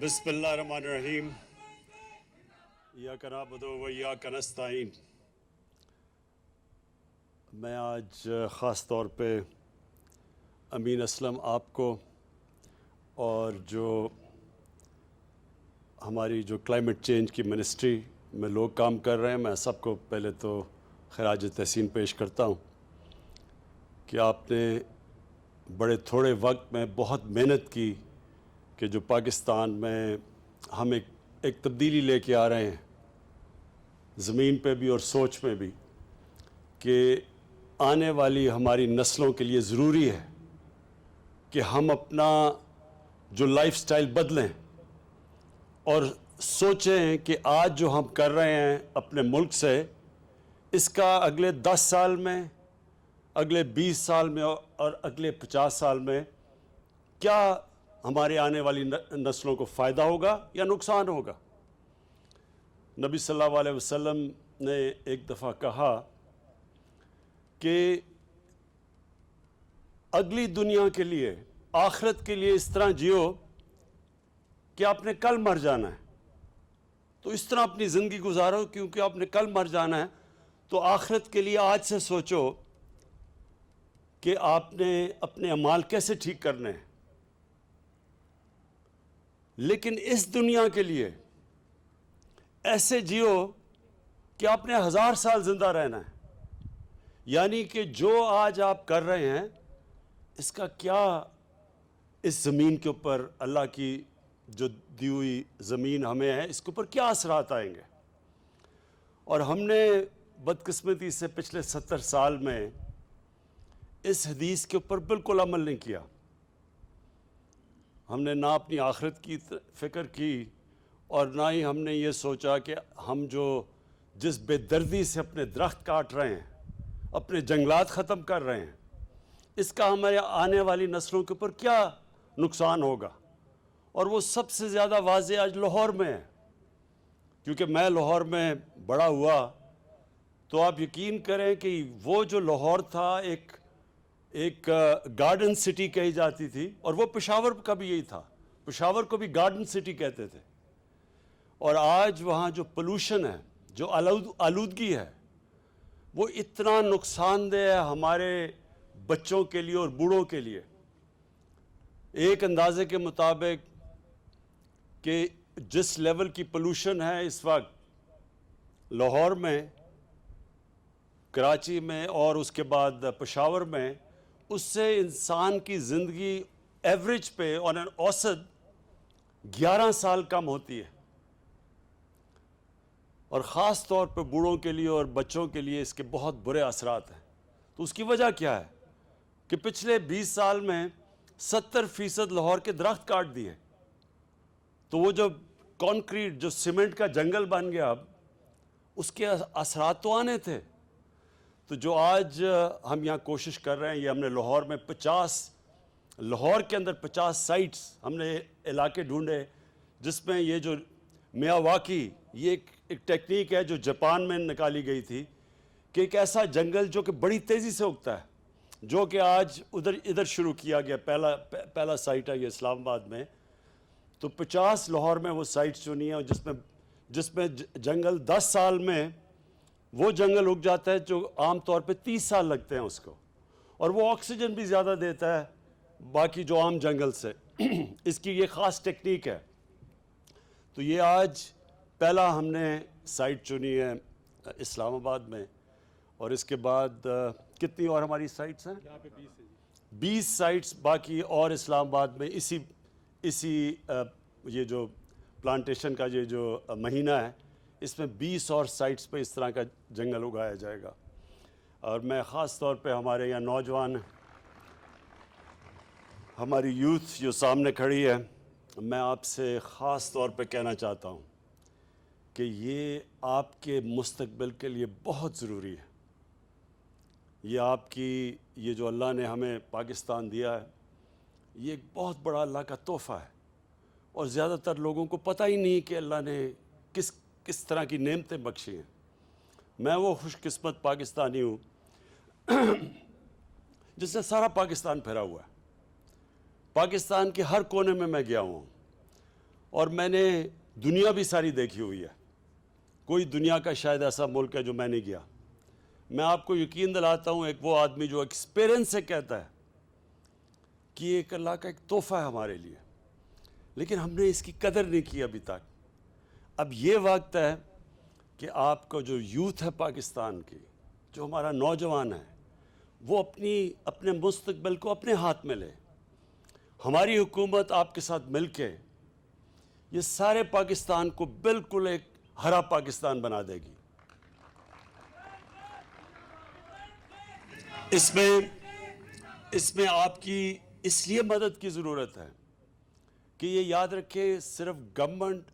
بسم اللہ الرحمن الرحیم ایاک نعبد و ایاک نستعین۔ میں آج خاص طور پہ امین اسلم آپ کو اور جو ہماری جو کلائمیٹ چینج کی منسٹری میں لوگ کام کر رہے ہیں، میں سب کو پہلے تو خراج تحسین پیش کرتا ہوں کہ آپ نے بڑے تھوڑے وقت میں بہت محنت کی کہ جو پاکستان میں ہم ایک تبدیلی لے کے آ رہے ہیں زمین پہ بھی اور سوچ میں بھی، کہ آنے والی ہماری نسلوں کے لیے ضروری ہے کہ ہم اپنا جو لائف سٹائل بدلیں اور سوچیں کہ آج جو ہم کر رہے ہیں اپنے ملک سے، اس کا اگلے 10 سال میں، اگلے 20 سال میں اور اگلے 50 سال میں کیا ہمارے آنے والی نسلوں کو فائدہ ہوگا یا نقصان ہوگا۔ نبی صلی اللہ علیہ وسلم نے ایک دفعہ کہا کہ اگلی دنیا کے لیے، آخرت کے لیے اس طرح جیو کہ آپ نے کل مر جانا ہے، تو اس طرح اپنی زندگی گزارو کیونکہ آپ نے کل مر جانا ہے، تو آخرت کے لیے آج سے سوچو کہ آپ نے اپنے اعمال کیسے ٹھیک کرنے ہیں۔ لیکن اس دنیا کے لیے ایسے جیو کہ آپ نے 1000 سال زندہ رہنا ہے، یعنی کہ جو آج آپ کر رہے ہیں اس کا کیا اس زمین کے اوپر، اللہ کی جو دی ہوئی زمین ہمیں ہے، اس کے اوپر کیا اثرات آئیں گے۔ اور ہم نے بدقسمتی سے پچھلے 70 سال میں اس حدیث کے اوپر بالکل عمل نہیں کیا۔ ہم نے نہ اپنی آخرت کی فکر کی اور نہ ہی ہم نے یہ سوچا کہ ہم جس بے دردی سے اپنے درخت کاٹ رہے ہیں، اپنے جنگلات ختم کر رہے ہیں، اس کا ہمارے آنے والی نسلوں کے اوپر کیا نقصان ہوگا۔ اور وہ سب سے زیادہ واضح آج لاہور میں ہے، کیونکہ میں لاہور میں بڑا ہوا، تو آپ یقین کریں کہ وہ جو لاہور تھا ایک گارڈن سٹی کہی جاتی تھی، اور وہ پشاور کا بھی یہی تھا، پشاور کو بھی گارڈن سٹی کہتے تھے۔ اور آج وہاں جو پولوشن ہے، جو آلودگی ہے، وہ اتنا نقصان دہ ہے ہمارے بچوں کے لیے اور بوڑھوں کے لیے۔ ایک اندازے کے مطابق کہ جس لیول کی پولوشن ہے اس وقت لاہور میں، کراچی میں اور اس کے بعد پشاور میں، اس سے انسان کی زندگی ایوریج پہ اور اوسط 11 سال کم ہوتی ہے، اور خاص طور پہ بوڑھوں کے لیے اور بچوں کے لیے اس کے بہت برے اثرات ہیں۔ تو اس کی وجہ کیا ہے کہ پچھلے 20 سال میں 70% لاہور کے درخت کاٹ دیے، تو وہ جو کانکریٹ، جو سیمنٹ کا جنگل بن گیا، اب اس کے اثرات تو آنے تھے۔ تو جو آج ہم یہاں کوشش کر رہے ہیں، یہ ہم نے لاہور میں لاہور کے اندر 50 سائٹس ہم نے علاقے ڈھونڈے، جس میں یہ جو میاواکی، یہ ایک ٹیکنیک ہے جو جاپان میں نکالی گئی تھی، کہ ایک ایسا جنگل جو کہ بڑی تیزی سے اگتا ہے، جو کہ آج ادھر شروع کیا گیا، پہلا سائٹ ہے یہ اسلام آباد میں۔ تو 50 لاہور میں وہ سائٹس چنی ہیں، جس میں جنگل 10 سال میں وہ جنگل اگ جاتا ہے جو عام طور پہ 30 سال لگتے ہیں اس کو، اور وہ آکسیجن بھی زیادہ دیتا ہے باقی جو عام جنگل سے۔ اس کی یہ خاص ٹیکنیک ہے۔ تو یہ آج پہلا ہم نے سائٹ چنی ہے اسلام آباد میں، اور اس کے بعد کتنی اور ہماری سائٹس ہیں؟ 20 سائٹس باقی اور اسلام آباد میں اسی یہ جو پلانٹیشن کا یہ جو مہینہ ہے، اس میں 20 اور سائٹس پہ اس طرح کا جنگل اگایا جائے گا۔ اور میں خاص طور پہ ہمارے یہاں نوجوان، ہماری یوتھ جو سامنے کھڑی ہے، میں آپ سے خاص طور پہ کہنا چاہتا ہوں کہ یہ آپ کے مستقبل کے لیے بہت ضروری ہے۔ یہ آپ کی، یہ جو اللہ نے ہمیں پاکستان دیا ہے، یہ ایک بہت بڑا اللہ کا تحفہ ہے، اور زیادہ تر لوگوں کو پتہ ہی نہیں کہ اللہ نے کس طرح کی نعمتیں بخشی ہیں۔ میں وہ خوش قسمت پاکستانی ہوں جس نے سارا پاکستان پھیرا ہوا ہے، پاکستان کے ہر کونے میں گیا ہوں، اور میں نے دنیا بھی ساری دیکھی ہوئی ہے. کوئی دنیا کا شاید ایسا ملک ہے جو میں نہیں گیا. میں آپ کو یقین دلاتا ہوں، ایک وہ آدمی جو ایکسپیرینس سے کہتا ہے کہ یہ ایک اللہ کا ایک تحفہ ہے ہمارے لیے، لیکن ہم نے اس کی قدر نہیں کی ابھی تک. اب یہ وقت ہے کہ آپ کو جو یوتھ ہے پاکستان کی، جو ہمارا نوجوان ہے، وہ اپنے مستقبل کو اپنے ہاتھ میں لے. ہماری حکومت آپ کے ساتھ مل کے یہ سارے پاکستان کو بالکل ایک ہرا پاکستان بنا دے گی. اس میں آپ کی اس لیے مدد کی ضرورت ہے کہ یہ یاد رکھے، صرف گورنمنٹ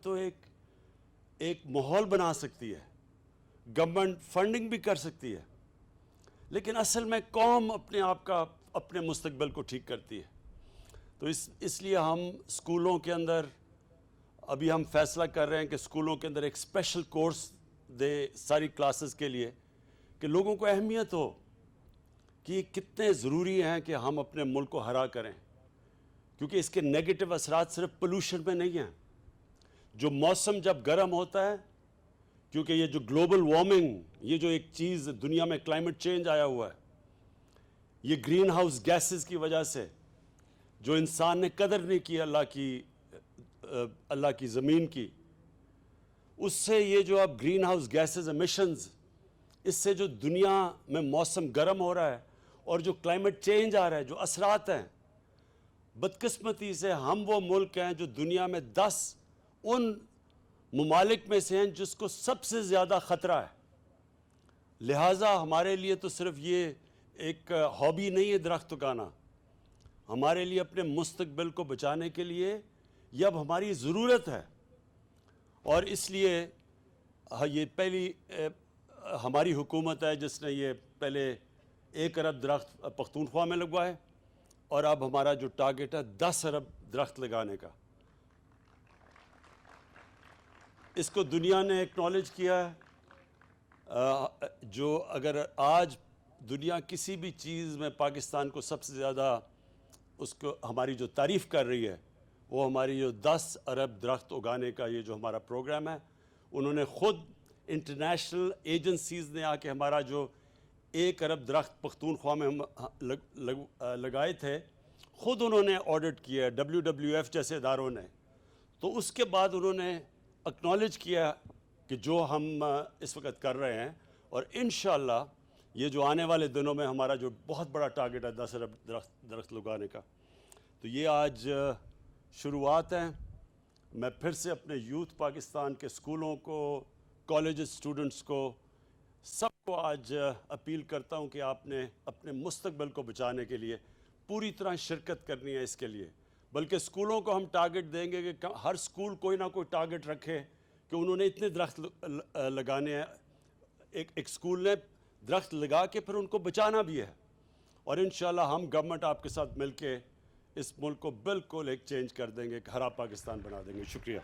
تو ایک ماحول بنا سکتی ہے، گورنمنٹ فنڈنگ بھی کر سکتی ہے، لیکن اصل میں قوم اپنے مستقبل کو ٹھیک کرتی ہے. تو اس لیے ہم اسکولوں کے اندر ابھی ہم فیصلہ کر رہے ہیں کہ اسکولوں کے اندر ایک اسپیشل کورس دے ساری کلاسز کے لیے، کہ لوگوں کو اہمیت ہو کہ یہ کتنے ضروری ہیں کہ ہم اپنے ملک کو ہرا کریں. کیونکہ اس کے نیگیٹو اثرات صرف پولوشن میں نہیں ہیں. جو موسم جب گرم ہوتا ہے، کیونکہ یہ جو گلوبل وارمنگ، یہ جو ایک چیز دنیا میں کلائمیٹ چینج آیا ہوا ہے، یہ گرین ہاؤس گیسز کی وجہ سے جو انسان نے قدر نہیں کی اللہ کی زمین کی، اس سے یہ جو اب گرین ہاؤس گیسز ایمیشنز، اس سے جو دنیا میں موسم گرم ہو رہا ہے اور جو کلائمیٹ چینج آ رہا ہے، جو اثرات ہیں، بدقسمتی سے ہم وہ ملک ہیں جو دنیا میں 10 ان ممالک میں سے ہیں جس کو سب سے زیادہ خطرہ ہے. لہٰذا ہمارے لیے تو صرف یہ ایک ہابی نہیں ہے درخت اگانا، ہمارے لیے اپنے مستقبل کو بچانے کے لیے یہ اب ہماری ضرورت ہے. اور اس لیے یہ پہلی ہماری حکومت ہے جس نے یہ پہلے 1 ارب درخت پختونخوا میں لگوائے، اور اب ہمارا جو ٹارگٹ ہے 10 ارب درخت لگانے کا. اس کو دنیا نے ایکنالج کیا ہے. جو اگر آج دنیا کسی بھی چیز میں پاکستان کو سب سے زیادہ اس کو ہماری جو تعریف کر رہی ہے، وہ ہماری جو 10 ارب درخت اگانے کا یہ جو ہمارا پروگرام ہے. انہوں نے خود انٹرنیشنل ایجنسیز نے آ کے ہمارا جو 1 ارب درخت پختونخوا میں ہم لگائے تھے، خود انہوں نے آڈٹ کیا، WWF جیسے اداروں نے. تو اس کے بعد انہوں نے اکنالج کیا کہ جو ہم اس وقت کر رہے ہیں، اور انشاءاللہ یہ جو آنے والے دنوں میں ہمارا جو بہت بڑا ٹارگٹ ہے 10 ارب درخت لگانے کا، تو یہ آج شروعات ہیں. میں پھر سے اپنے یوتھ پاکستان کے اسکولوں کو، کالجز اسٹوڈنٹس کو، سب کو آج اپیل کرتا ہوں کہ آپ نے اپنے مستقبل کو بچانے کے لیے پوری طرح شرکت کرنی ہے. اس کے لیے بلکہ اسکولوں کو ہم ٹارگٹ دیں گے کہ ہر اسکول کوئی نہ کوئی ٹارگٹ رکھے کہ انہوں نے اتنے درخت لگانے ہیں. ایک اسکول نے درخت لگا کے پھر ان کو بچانا بھی ہے. اور انشاءاللہ ہم گورنمنٹ آپ کے ساتھ مل کے اس ملک کو بالکل ایک چینج کر دیں گے، ایک ہرا پاکستان بنا دیں گے. شکریہ.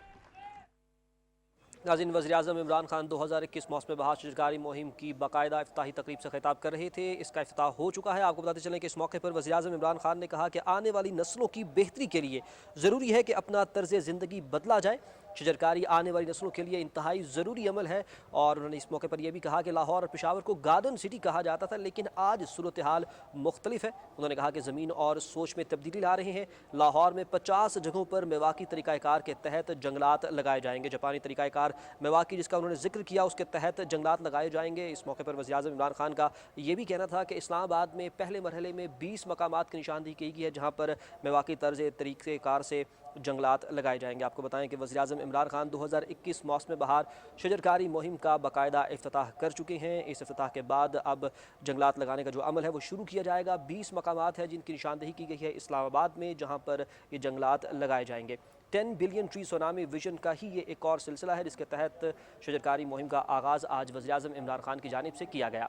ناظرین، وزیراعظم عمران خان 2021 موسم بہار شجرکاری مہم کی باقاعدہ افتتاحی تقریب سے خطاب کر رہے تھے. اس کا افتتاح ہو چکا ہے. آپ کو بتاتے چلیں کہ اس موقع پر وزیراعظم عمران خان نے کہا کہ آنے والی نسلوں کی بہتری کے لیے ضروری ہے کہ اپنا طرز زندگی بدلا جائے. شجرکاری آنے والی نسلوں کے لیے انتہائی ضروری عمل ہے. اور انہوں نے اس موقع پر یہ بھی کہا کہ لاہور اور پشاور کو گارڈن سٹی کہا جاتا تھا، لیکن آج صورتحال مختلف ہے. انہوں نے کہا کہ زمین اور سوچ میں تبدیلی لا رہے ہیں. لاہور میں 50 جگہوں پر میواکی طریقہ کار کے تحت جنگلات لگائے جائیں گے. جاپانی طریقہ کار میواکی جس کا انہوں نے ذکر کیا، اس کے تحت جنگلات لگائے جائیں گے. اس موقع پر وزیراعظم عمران خان کا یہ بھی کہنا تھا کہ اسلام آباد میں پہلے مرحلے میں 20 مقامات کی نشاندہی کی گئی ہے جہاں پر میواکی طرز طریقہ کار سے جنگلات لگائے جائیں گے. آپ کو بتائیں کہ وزیراعظم عمران خان 2021 موسم بہار شجرکاری مہم کا باقاعدہ افتتاح کر چکے ہیں. اس افتتاح کے بعد اب جنگلات لگانے کا جو عمل ہے وہ شروع کیا جائے گا. 20 مقامات ہیں جن کی نشاندہی کی گئی ہے اسلام آباد میں جہاں پر یہ جنگلات لگائے جائیں گے. 10 بلین ٹری سونامی ویژن کا ہی یہ ایک اور سلسلہ ہے جس کے تحت شجرکاری مہم کا آغاز آج وزیراعظم عمران خان کی جانب سے کیا گیا.